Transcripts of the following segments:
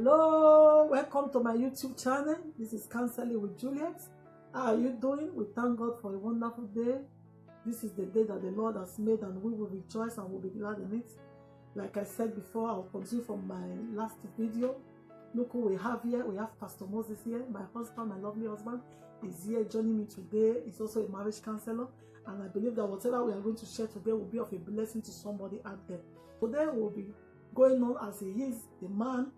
Hello, welcome to my YouTube channel. This is Counseling with Juliet. How are you doing? We thank God for a wonderful day. This is the day that the Lord has made, and we will rejoice and will be glad in it. Like I said before, I'll continue from my last video. Look who we have here. We have Pastor Moses here. My husband, my lovely husband, is here joining me today. He's also a marriage counselor, and I believe that whatever we are going to share today will be of a blessing to somebody out there. Today we'll be going on as he is the man,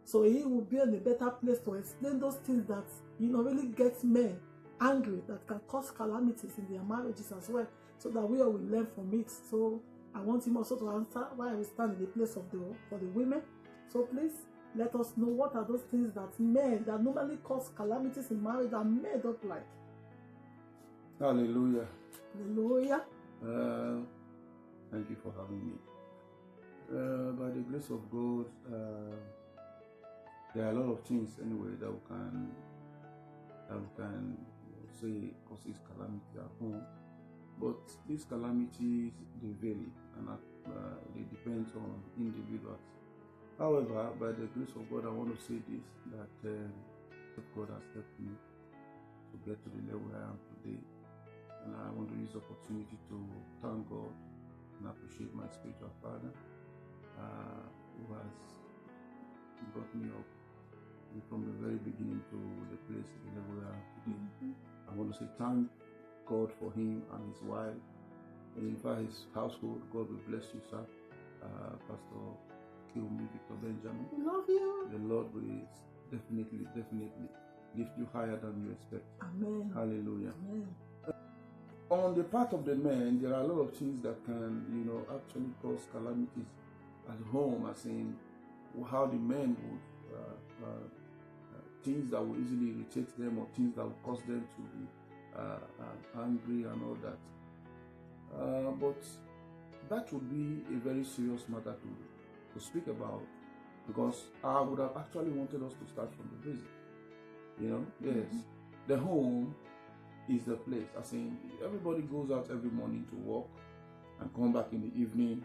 so he will be in a better place to explain those things that really get men angry, that can cause calamities in their marriages as well, so that we all will learn from it. So I want him also to answer why we stand in the place of for the women. So please let us know, what are those things that men that normally cause calamities in marriage that men don't like. Hallelujah. Hallelujah. Thank you for having me. By the grace of God, there are a lot of things anyway that we can say causes calamity at home, but these calamities, they vary and they depend on individuals. However, by the grace of God, I want to say this, that God has helped me to get to the level I am today, and I want to use the opportunity to thank God and appreciate my spiritual father who has brought me up from the very beginning to the place, the level I am today. I want to say thank God for him and his wife, and in fact his household. God will bless you, sir. Pastor Kilmi Victor Benjamin. We love you. The Lord will definitely lift you higher than you expect. Amen. Hallelujah. Amen. On the part of the men, there are a lot of things that can, actually cause calamities at home, as in how the men would things that will easily irritate them, or things that will cause them to be angry and all that. But that would be a very serious matter to speak about, because I would have actually wanted us to start from the basic. Yes, the home is the place. As in, everybody goes out every morning to work and come back in the evening,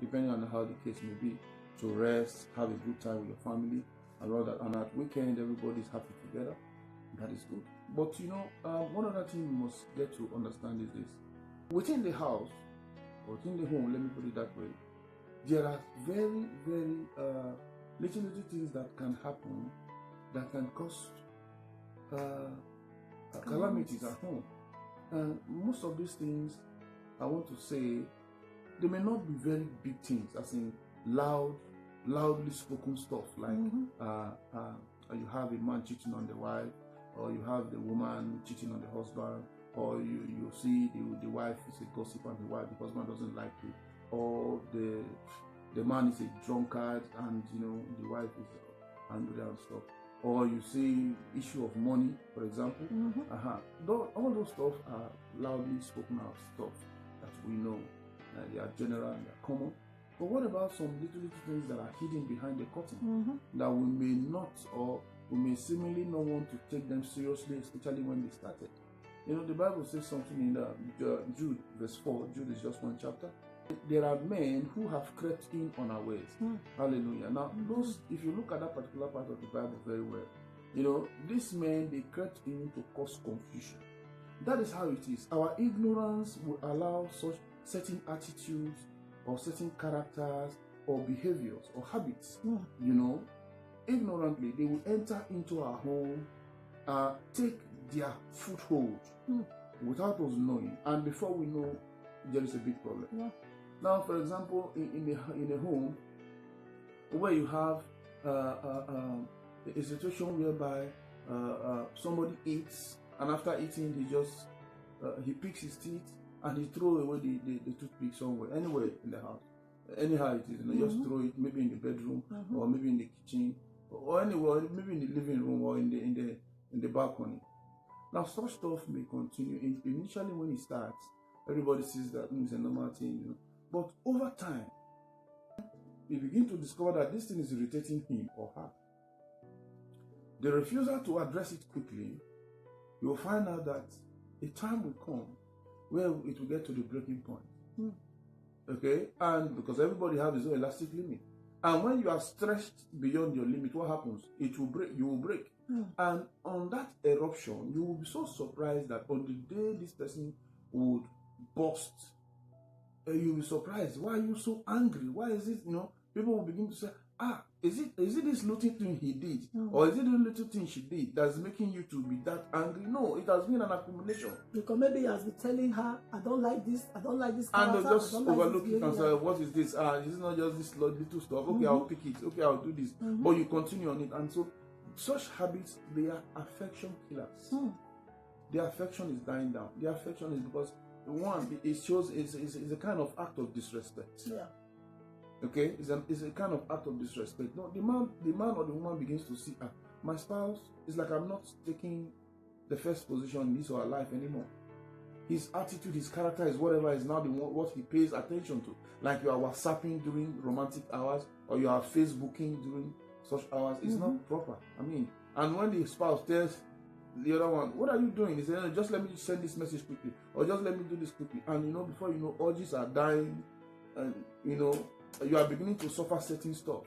depending on how the case may be, to rest, have a good time with your family and all that. And at weekend, everybody's happy together. That is good. But one other thing we must get to understand is this: within the house, or within the home, let me put it that way, there are very, very little things that can happen that can cause calamities at home. And most of these things, I want to say, they may not be very big things, as in loudly spoken stuff, like you have a man cheating on the wife, or you have the woman cheating on the husband, or you see the wife is a gossip and the husband doesn't like it, or the man is a drunkard and the wife is angry and stuff, or you see issue of money, for example. All those stuff are loudly spoken out stuff that we know. They are general and they are common. But what about some little things that are hidden behind the curtain that we may not, or we may seemingly not want to take them seriously, especially when they started? The Bible says something in Jude verse 4. Jude is just one chapter. There are men who have crept in unawares. Hallelujah. Now, if you look at that particular part of the Bible very well, these men, they crept in to cause confusion. That is how it is. Our ignorance will allow such certain attitudes or certain characters or behaviors or habits, ignorantly, they will enter into our home, take their foothold without us knowing, and before we know, there is a big problem. Now, for example, in a home where you have a situation whereby somebody eats, and after eating, he picks his teeth and he throws away the toothpick somewhere, anywhere in the house, anyhow it is, just throw it, maybe in the bedroom, or maybe in the kitchen, or anywhere, maybe in the living room, or in the balcony. Now, such stuff may continue. Initially, when it starts, everybody sees that it's a normal thing, but over time, you begin to discover that this thing is irritating him or her. The refusal to address it quickly, you will find out that a time will come where it will get to the breaking point. Okay? And because everybody has his own elastic limit. And when you are stretched beyond your limit, what happens? It will break. You will break. And on that eruption, you will be so surprised that on the day this person would burst, you'll be surprised. Why are you so angry? Why is it, people will begin to say, is it this little thing he did? Or is it the little thing she did that's making you to be that angry? No, it has been an accumulation. Because maybe he has been telling her, I don't like this And they just overlook it and say, what is this? It's not just this little stuff. Okay, I'll pick it. Okay, I'll do this. But you continue on it. And so such habits, they are affection killers. Their affection is dying down. Their affection is because, one, it shows it's a kind of act of disrespect. Yeah. Okay, it's a kind of act of disrespect. No, the man or the woman begins to see, my spouse is like, I'm not taking the first position in his or her life anymore. His attitude, his character is whatever is now what he pays attention to. Like you are WhatsApping during romantic hours, or you are Facebooking during such hours. It's not proper. I mean, and when the spouse tells the other one, what are you doing? He says, just let me send this message quickly, or just let me do this quickly. And before you know, urges are dying, and you are beginning to suffer certain stuff.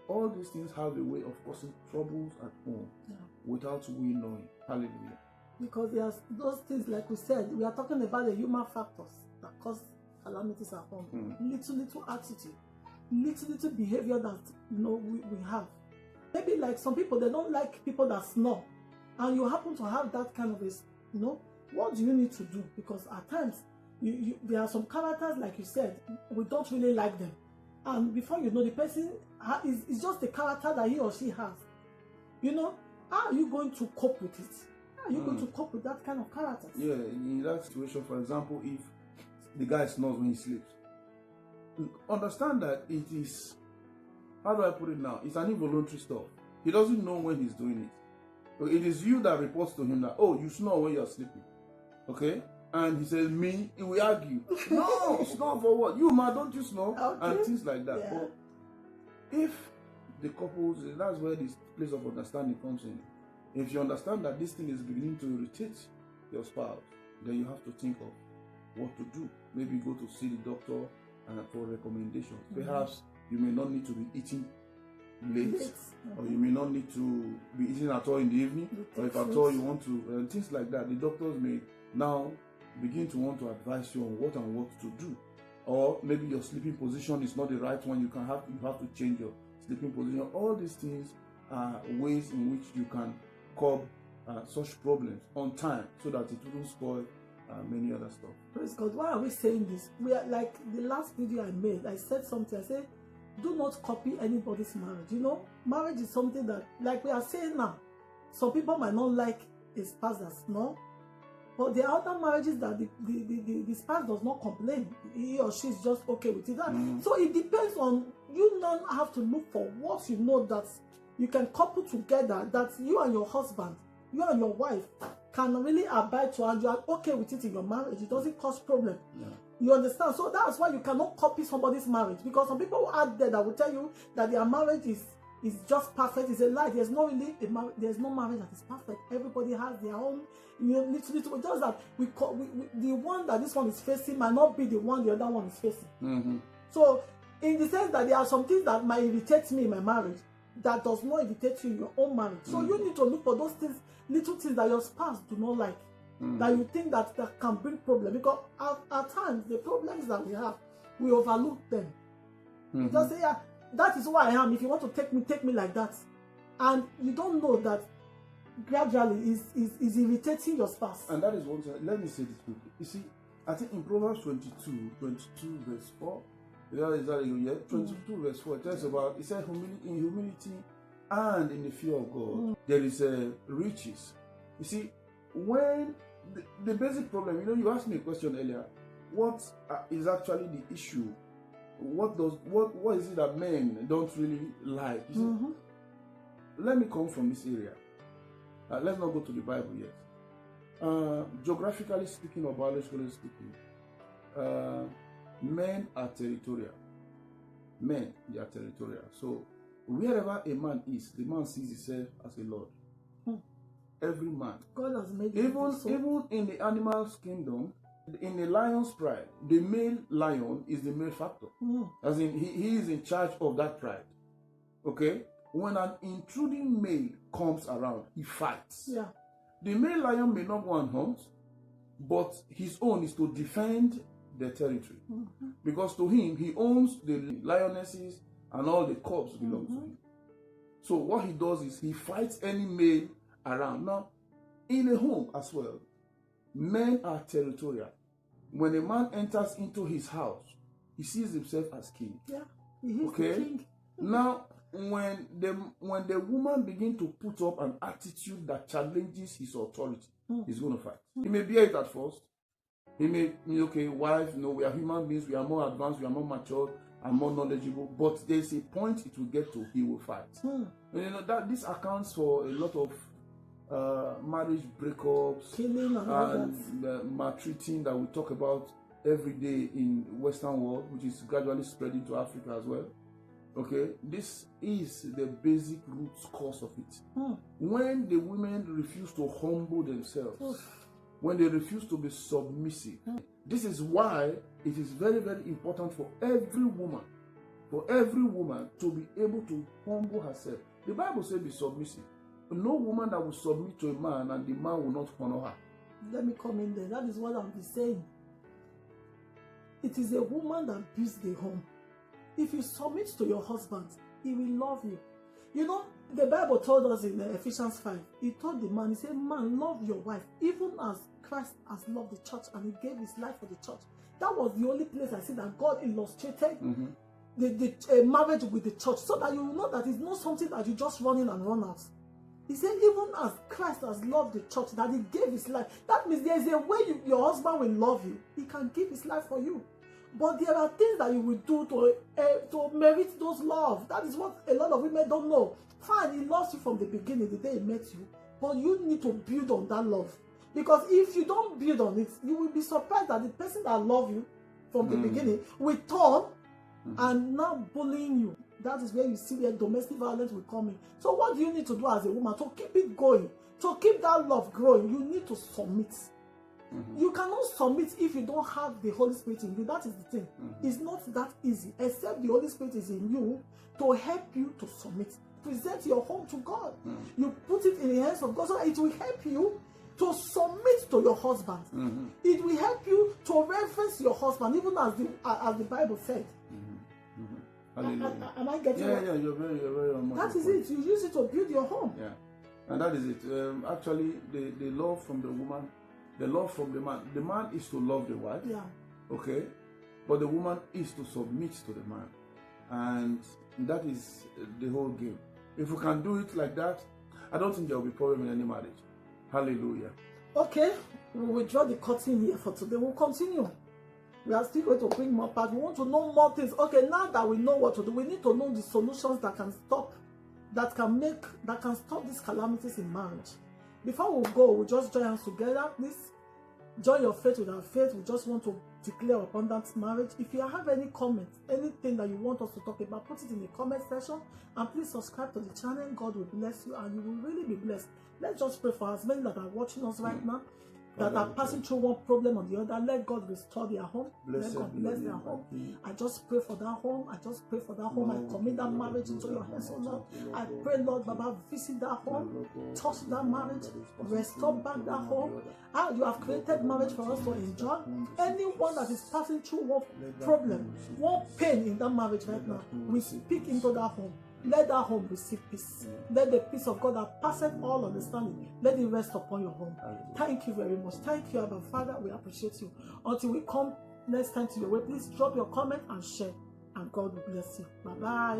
All these things have a way of causing troubles at home without we knowing. Hallelujah. Because there's those things, like we said, we are talking about the human factors that cause calamities at home. Little attitude, little behavior that we have. Maybe like some people, they don't like people that snore, and you happen to have that kind of what do you need to do? Because at times there are some characters, like you said, we don't really like them. And before you know, the person is just the character that he or she has. How are you going to cope with it? How are you going to cope with that kind of character? Yeah, in that situation, for example, if the guy snores when he sleeps, understand that it is, how do I put it now? It's an involuntary stuff. He doesn't know when he's doing it. So it is you that reports to him that, you snore when you're sleeping. Okay? And he says, me, he will argue. No, snore for what? You, man, don't you snore? Okay. And things like that. Yeah. But if the couples, that's where this place of understanding comes in. If you understand that this thing is beginning to irritate your spouse, then you have to think of what to do. Maybe go to see the doctor for recommendations. Perhaps you may not need to be eating late, or you may not need to be eating at all in the evening, or if at all you want to, things like that. The doctors may now begin to want to advise you on what and what to do. Or maybe your sleeping position is not the right one. You have to change your sleeping position. All these things are ways in which you can curb such problems on time, so that it wouldn't spoil many other stuff. Praise God. Why are we saying this? We are like the last video I made. I said something. I said, do not copy anybody's marriage. Marriage is something that, like we are saying now, some people might not like a spouse that's no. But there are other marriages that the spouse does not complain. He or she is just okay with it. So it depends on, you don't have to look for what that you can couple together, that you and your husband, you and your wife can really abide to, and you are okay with it in your marriage. It doesn't cause problem. Yeah. You understand? So that's why you cannot copy somebody's marriage, because some people out there that will tell you that their marriage is just perfect. It's a lie. There's no marriage that is perfect. Everybody has their own little. Just that the one that this one is facing might not be the one the other one is facing. So in the sense that there are some things that might irritate me in my marriage that does not irritate you in your own marriage. So you need to look for those things, little things that your spouse do not like, that you think that can bring problem. Because at times the problems that we have, we overlook them. You just say, that is who I am. If you want to take me like that, and you don't know that gradually is irritating your spouse. And that is one thing. Let me say this quickly. You see, I think in Proverbs 22 verse 4, 22 verse 4, it tells about, it says, in humility and in the fear of God, there is riches. You see, when the basic problem, you asked me a question earlier, what is actually the issue? What is it that men don't really like? You see, let me come from this area. Let's not go to the Bible yet. Geographically speaking, or biologically speaking, men are territorial. Men, they are territorial. So wherever a man is, the man sees himself as a lord. Every man. God has made even in the animal's kingdom, in the lion's pride, the male lion is the male factor. As in, he is in charge of that pride. Okay? When an intruding male comes around, he fights. Yeah. The male lion may not go and hunt, but his own is to defend the territory. Mm-hmm. Because to him, he owns the lionesses and all the cubs belong to him. So what he does is he fights any male around. Now, in a home as well, men are territorial. When a man enters into his house, he sees himself as king. Yeah, he is Okay? the king. Now, when the woman begins to put up an attitude that challenges his authority, he's going to fight. He may bear it at first. He may, okay, wife, we are human beings, we are more advanced, we are more mature, and more knowledgeable. But there's a point it will get to, he will fight. That this accounts for a lot of marriage breakups, killing and maltreating that we talk about every day in Western world, which is gradually spreading to Africa as well. Okay, this is the basic root cause of it. When the women refuse to humble themselves, when they refuse to be submissive, this is why it is very, very important for every woman to be able to humble herself. The Bible says be submissive. No woman that will submit to a man and the man will not honor her. Let me come in there. That is what I'm saying. It is a woman that builds the home. If you submit to your husband, he will love you. You know, the Bible told us in Ephesians 5, he told the man, he said, man, love your wife, even as Christ has loved the church and he gave his life for the church. That was the only place I see that God illustrated the marriage with the church, so that you will know that it's not something that you just run in and run out. He said, even as Christ has loved the church, that he gave his life. That means there's a way your husband will love you. He can give his life for you. But there are things that you will do to merit those love. That is what a lot of women don't know. Fine, he loves you from the beginning, the day he met you. But you need to build on that love. Because if you don't build on it, you will be surprised that the person that loves you from the beginning will turn and now bullying you. That is where you see where domestic violence will come in. So what do you need to do as a woman to keep it going? To keep that love growing, you need to submit. You cannot submit if you don't have the Holy Spirit in you. That is the thing. It's not that easy, except the Holy Spirit is in you to help you to submit. Present your home to God. You put it in the hands of God so that it will help you to submit to your husband. It will help you to reverence your husband, even as the Bible said. Am I getting it? Yeah, you're very on. That is it. You use it to build your home. Yeah, and that is it. Actually, the love from the woman, the love from the man. The man is to love the wife. Yeah. Okay, but the woman is to submit to the man, and that is the whole game. If we can do it like that, I don't think there will be problem in any marriage. Hallelujah. Okay, we will draw the curtain here for today. We'll continue. We are still going to bring more part. We want to know more things. Okay, now that we know what to do, we need to know the solutions that can stop, that can stop these calamities in marriage. Before we go, we'll just join hands together. Please join your faith with our faith. We just want to declare abundant marriage. If you have any comments, anything that you want us to talk about, put it in the comment section. And please subscribe to the channel. God will bless you and you will really be blessed. Let's just pray for as many that are watching us right now, that are passing through one problem or the other. Let God restore their home. Let God bless their home. I just pray for that home. I just pray for that home. I commit that marriage into your hands, oh Lord. I pray, Lord, Baba, visit that home, touch that marriage, restore back that home. How you have created marriage for us to enjoy. Anyone that is passing through one problem, one pain in that marriage right now, we speak into that home. Let that home receive peace. Let the peace of God that passeth all understanding, let it rest upon your home. Thank you very much. Thank you, Abba Father. We appreciate you. Until we come next time to your way, please drop your comment and share. And God will bless you. Bye-bye.